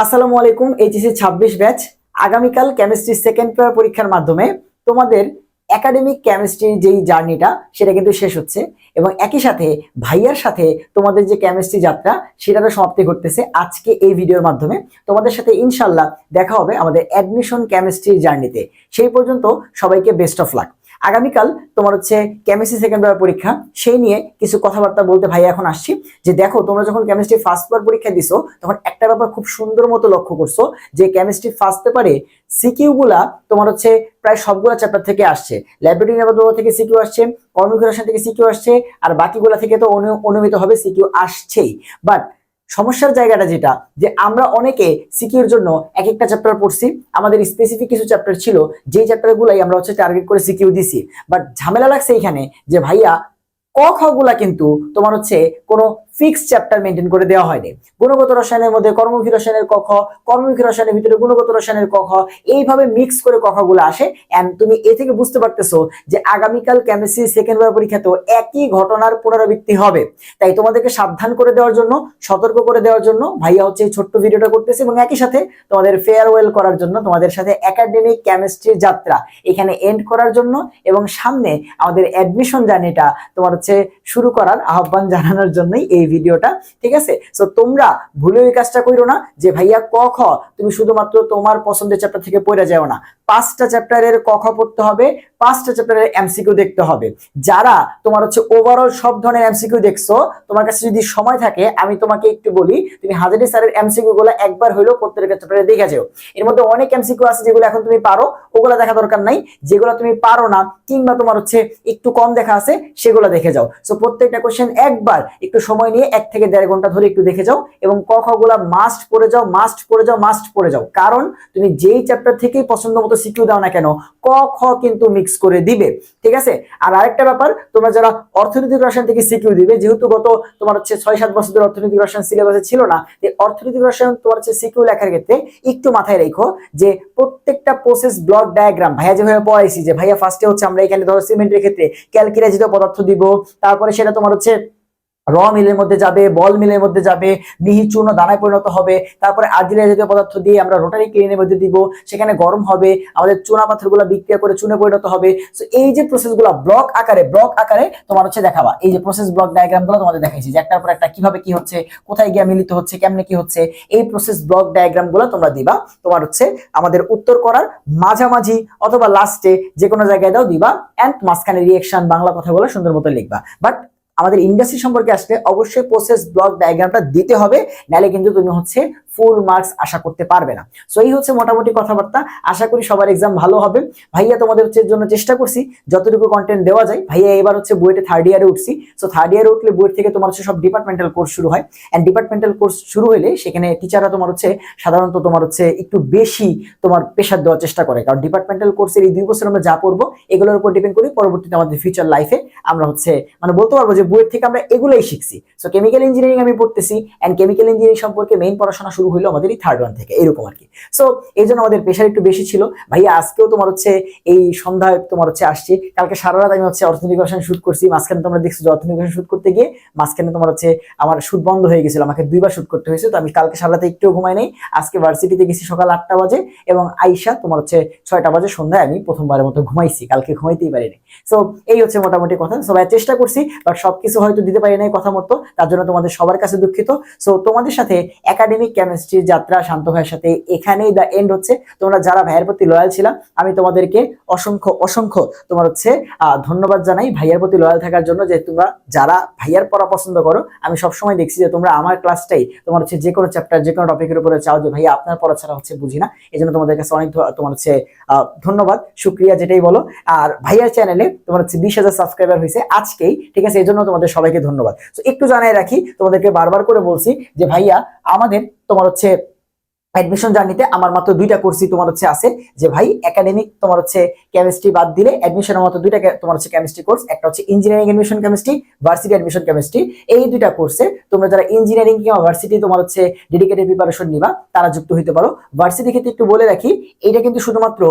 আসসালামু আলাইকুম। HSC 26 batch আগামীকাল কেমিস্ট্রি সেকেন্ড পেপার পরীক্ষার মাধ্যমে তোমাদের একাডেমিক কেমিস্ট্রির যেই জার্নিটা সেটা কিন্তু শেষ হচ্ছে এবং একই সাথে ভাইয়ার সাথে তোমাদের যে কেমিস্ট্রি যাত্রা সেটারও সমাপ্তি ঘটতেছে আজকে এই ভিডিওর মাধ্যমে। তোমাদের সাথে ইনশাল্লাহ দেখা হবে আমাদের অ্যাডমিশন কেমিস্ট্রির জার্নিতে। সেই পর্যন্ত সবাইকে বেস্ট অফ লাক। আগামীকাল তোমার হচ্ছে কেমিস্ট্রি সেকেন্ড পেপার পরীক্ষা, সেই নিয়ে কিছু কথাবার্তা বলতে ভাইয়া এখন আসছি। যে দেখো, তোমরা যখন কেমিস্ট্রি ফার্স্ট পেপার পরীক্ষা দিছো তখন একটা ব্যাপার খুব সুন্দর মতো লক্ষ্য করছো যে কেমিস্ট্রি ফার্স্ট পেপারে সিকিউ গুলা তোমার হচ্ছে প্রায় সবগুলা চ্যাপ্টার থেকে আসছে। ল্যাবরেটরি নেবুলা থেকে সিকিউ আসছে, কনফিগারেশন থেকে সিকিউ আসছে, আর বাকিগুলা থেকে তো অনুমিত হবে সিকিউ আসছেই। বাট সমস্যার জায়গাটা যেটা, যে আমরা অনেকে সিকিউর জন্য এক একটা চ্যাপ্টার পড়ছি, আমাদের স্পেসিফিক কিছু চ্যাপ্টার ছিল যেই চ্যাপ্টারগুলাই আমরা হচ্ছে টার্গেট করে সিকিউ দিছি। বাট ঝামেলা লাগছে এখানে যে ভাইয়া ক খ গুলা কিন্তু তোমার হচ্ছে কোনো ফিক্স চ্যাপ্টার মেনটেন করে দেওয়া হয়নি। গুণগত রসায়নের মধ্যে কর্মমুখী রসায়নের ক খ, কর্মমুখী রসায়নের ভিতরে গুণগত রসায়নের ক খ, এইভাবে মিক্স করে ক খ গুলো আসে। এন্ড তুমি এ থেকে বুঝতে পারতেছো যে আগামীকাল কেমিস্ট্রি সেকেন্ড পেপার পরীক্ষাতেও একই ঘটনার পুনরাবৃত্তি হবে। তাই তোমাদেরকে সাবধান করে দেওয়ার জন্য, সতর্ক করে দেওয়ার জন্য ভাইয়া হচ্ছে এই ছোট্ট ভিডিওটা করতেছে এবং একই সাথে তোমাদের ফেয়ারওয়েল করার জন্য, তোমাদের সাথে একাডেমিক কেমিস্ট্রির যাত্রা এখানে এন্ড করার জন্য এবং সামনে আমাদের অ্যাডমিশন জার্নিটা তোমার হচ্ছে শুরু করার আহ্বান জানানোর জন্যই এই ভিডিওটা। ঠিক আছে? সো তোমরা ভুলে ওই কাজটা করো না যে ভাইয়া ক খ তুমি শুধুমাত্র তোমার পছন্দের চ্যাপ্টার থেকে পড়ে যাও না। 5টা চ্যাপ্টারের ক খ পড়তে হবে, 5টা চ্যাপ্টারের এমসিকিউ দেখতে হবে। যারা তোমার হচ্ছে ওভারঅল সব ধরনের এমসিকিউ দেখছো, তোমার কাছে যদি সময় থাকে আমি তোমাকে একটু বলি, তুমি হাজারি স্যারের এমসিকিউ গুলো একবার হইলো প্রত্যেকটা চ্যাপ্টারে দেখে যাও। এর মধ্যে অনেক এমসিকিউ আছে যেগুলো এখন তুমি পারো, ওগুলো দেখা দরকার নাই। যেগুলো তুমি পারো না কিংবা তোমার হচ্ছে একটু কম দেখা আছে সেগুলো দেখে যাও। সো প্রত্যেকটা কোশ্চেন একবার একটু সময় নিয়ে 1 থেকে 1.5 ঘন্টা ধরে একটু দেখে যাও এবং ক খ গুলা মাস্ট পড়ে যাও, মাস্ট পড়ে যাও, মাস্ট পড়ে যাও। কারণ তুমি যেই চ্যাপ্টার থেকেই পছন্দ মতো সিকিউ দাও না কেন, ক খ কিন্তু মিক্স করে দিবে। ঠিক আছে? আর আরেকটা ব্যাপার, তোমরা যারা অর্থনৈতিক রসায়ন থেকে সিকিউ দিবে, যেহেতু গত তোমার হচ্ছে 6-7 বছর ধরে অর্থনৈতিক রসায়ন সিলেবাসে ছিল না, এই অর্থনৈতিক রসায়ন তোমার হচ্ছে সিকিউ লেখার ক্ষেত্রে একটু মাথায় রেখো যে প্রত্যেকটা প্রসেস ব্লক ডায়াগ্রাম ভাইয়া যেভাবে পড়াইছি, যে ভাইয়া ফার্স্টে হচ্ছে আমরা এখানে ধরো সিমেন্টের ক্ষেত্রে ক্যালকিরাজিত পদার্থ দিব, তারপরে সেটা তোমার হচ্ছে র মিলের মধ্যে যাবে, বল মিলের মধ্যে যাবে, মিহি চূর্ণ দানায় পরিণত হবে, তারপরে আর্জিনাইজ জাতীয় পদার্থ দিয়ে আমরা রোটারি ক্লিনের মধ্যে দিব, সেখানে গরম হবে, আমাদের চুনা পাথরগুলো বিক্রিয়া করে চুনে পরিণত হবে। সো এই যে প্রসেসগুলো ব্লক আকারে তোমার হচ্ছে দেখাবা, এই যে প্রসেস ব্লক ডায়াগ্রামগুলো তোমাদের দেখাইছি যে একটার পর একটা কিভাবে কি হচ্ছে, কোথায় গিয়ে মিলিত হচ্ছে, কেমনে কি হচ্ছে, এই প্রসেস ব্লক ডায়াগ্রামগুলো তোমরা দিবা। তোমার হচ্ছে আমাদের উত্তর করার মাঝামাঝি অথবা লাস্টে যে কোনো জায়গায় দাও দিবা, এন্ড মাঝখানে রিয়েকশন বাংলা কথাগুলো সুন্দর মতো লিখবা। বাট আমাদের ইন্ডাস্ট্রি সম্পর্কে আসলে অবশ্যই প্রসেস ব্লক ডায়াগ্রামটা দিতে হবে, নাহলে কিন্তু তুমি হচ্ছে ফুল মার্কস আশা করতে পারবে না। সো এই হচ্ছে মোটামুটি কথাবার্তা। আশা করি সবার এক্সাম ভালো হবে। ভাইয়া তোমাদের হচ্ছে জন্য চেষ্টা করছি যতটুকু কন্টেন্ট দেওয়া যায়। ভাইয়া এবার হচ্ছে বুয়েটে 3rd ইয়ারে উঠছি। সো 3rd ইয়ারে উঠলে বুয়েট থেকে তোমার হচ্ছে সব ডিপার্টমেন্টাল কোর্স শুরু হয়, এন্ড ডিপার্টমেন্টাল কোর্স শুরু হলে সেখানে টিচাররা তোমার হচ্ছে সাধারণত তোমার হচ্ছে একটু বেশি তোমার প্রেশার দেওয়ার চেষ্টা করে, কারণ ডিপার্টমেন্টাল কোর্সের এই 2 বছর আমরা যা পড়বো এগুলোর উপর ডিপেন্ড করি পরবর্তীতে আমাদের ফিউচার লাইফে আমরা হচ্ছে মানে বলতে পারবো যে বুয়েট থেকে আমরা এগুলাই শিখছি। সো কেমিক্যাল ইঞ্জিনিয়ারিং আমি পড়তেছি, এন্ড কেমিক্যাল ইঞ্জিনিয়ারিং সম্পর্কে মেইন পড়াশোনা শুরু হলো আমাদের এই 3rd 1 থেকে, এরকম আর কি। সো এই জন্য আমাদের প্রেশার একটু বেশি ছিল। ভাইয়া আজকেও তোমার হচ্ছে এই সন্ধ্যায় তোমার হচ্ছে আসছি, কালকে সারা রাত আমি হচ্ছে অর্থনৈতিক রসায়ন শুট করছি। মাঝখানে তোমরা দেখছো যে অর্থনৈতিক রসায়ন শুট করতে গিয়ে মাঝখানে তোমার হচ্ছে আমার শুট বন্ধ হয়ে গেছিল, আমাকে 2বার শুট করতে হয়েছে। তো আমি কালকে সারা রাতে একটু ঘুমাই নাই। আজকে ভার্সিটিতে গেছি সকাল 8টা বাজে এবং আইসা তোমার হচ্ছে 6টা বাজে সন্ধ্যায় আমি প্রথমবারের মতো ঘুমাইছি, কালকে ঘুমাইতেই পারিনি। সো এই হচ্ছে মোটামুটি কথা। সবাই চেষ্টা করছি, বাট সবকিছু হয়তো দিতে পারি নাই কথা মতো, তার জন্য তোমাদের সবার কাছে দুঃখিত। সো তোমাদের সাথে একাডেমিক কেমিস্ট্রির যাত্রা শান্ত ভাইয়ের সাথে এখানেই দা এন্ড হচ্ছে। তোমরা যারা ভাইয়ের প্রতি লয়াল ছিলাম, আমি তোমাদেরকে অসংখ্য তোমার হচ্ছে ধন্যবাদ জানাই ভাইয়ার প্রতি লয়াল থাকার জন্য। যে তোমরা যারা ভাইয়ার পড়া পছন্দ করো, আমি সবসময় দেখছি যে তোমরা আমার ক্লাসটাই তোমার হচ্ছে যে কোনো চ্যাপ্টার যে কোনো টপিকের উপরে চাও যে ভাইয়া আপনার পড়া ছাড়া হচ্ছে বুঝি না। এই জন্য তোমাদের কাছে অনেক তোমার হচ্ছে ধন্যবাদ, শুক্রিয়া, যেটাই বলো। আর ভাইয়ার চ্যানেলে তোমার হচ্ছে 20,000 সাবস্ক্রাইবার হয়েছে আজকেই, ঠিক আছে? এই জন্য তোমাদের সবাইকে ধন্যবাদ। তো একটু জানাই রাখি, তোমাদেরকে বারবার করে বলছি যে ভাইয়া আমাদের তোমার হচ্ছে অ্যাডমিশন জার্নিতে আমার মাত্র 2টা কোর্সই তোমার হচ্ছে আছে। যে ভাই একাডেমিক তোমার হচ্ছে কেমিস্ট্রি বাদ দিলে অ্যাডমিশনের মতো 2টা তোমার হচ্ছে কেমিস্ট্রি কোর্স, একটা হচ্ছে engineering admission chemistry, varsity admission chemistry. এই 2টা কোর্সে তোমরা যারা ইঞ্জিনিয়ারিং কিংবা ভার্সিটি তোমার হচ্ছে ডেডিকেটেড প্রিপারেশন নিবা তারা যুক্ত হতে পারো। ভার্সিটি ক্ষেত্রে একটু বলে রাখি, এটা কিন্তু শুধুমাত্র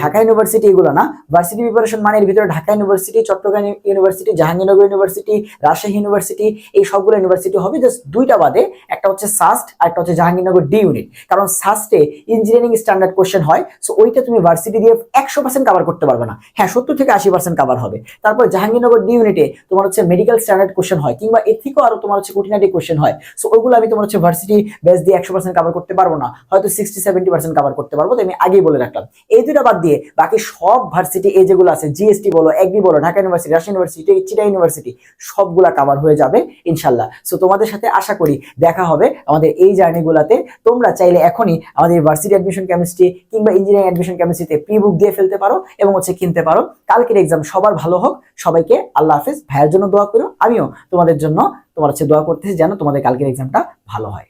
ঢাকা ইউনিভার্সিটি এগুলো না। ভার্সিটি প্রিপারেশন মানের ভিতরে Dhaka university, Chattogram university, Jahangirnagar university, Rajshahi university, এই সবগুলো ইউনিভার্সিটি হবে। জাস্ট 2টা বাদে, একটা হচ্ছে সাস্ট আর একটা হচ্ছে জাহাঙ্গীরনগর ডি ইউনিট। কারণ কারণ সাস্টে ইঞ্জিনিয়ারিং স্ট্যান্ডার্ড কোশ্চেন হয়, সো ওইটা তুমি ভার্সিটি দিয়ে 100% কভার করতে পারবে না। হ্যাঁ, 70 থেকে 80% কভার হবে। তারপর জাহাঙ্গীরনগর ডি ইউনিটে তোমার হচ্ছে মেডিকেল স্ট্যান্ডার্ড কোশ্চেন হয়, কিংবা এর থেকেও আরো তোমার হচ্ছে কুটিনাটি কোশ্চেন হয়। সো ওইগুলো আমি তোমার হচ্ছে ভার্সিটি বেস দিয়ে 100% কভার করতে পারবো না, হয়তো 60-70% কভার করতে পারবো। তো আমি আগেই বলে রাখলাম, এই দুটা বাদ দিয়ে বাকি সব ভার্সিটি এই যেগুলো আছে, জিএসটি বলো, এগ্রি বলো, Dhaka university, Rajshahi university, Chittagong university, সবগুলা কভার হয়ে যাবে ইনশাল্লাহ। সো তোমাদের সাথে আশা করি দেখা হবে আমাদের এই জার্নিগুলাতে। তোমরা চাইলে এখনই আমাদের ভার্সিটি অ্যাডমিশন কেমিস্ট্রি কিংবা ইঞ্জিনিয়ারিং অ্যাডমিশন কেমিস্ট্রিতে প্রি বুক দিয়ে ফেলতে পারো এবং হচ্ছে কিনতে পারো। কালকের এক্সাম সবার ভালো হোক। সবাইকে আল্লাহ হাফেজ। ভাইয়ের জন্য দোয়া করো, আমিও তোমাদের জন্য তোমার হচ্ছে দোয়া করতেছি যেন তোমাদের কালকের এক্সামটা ভালো হয়।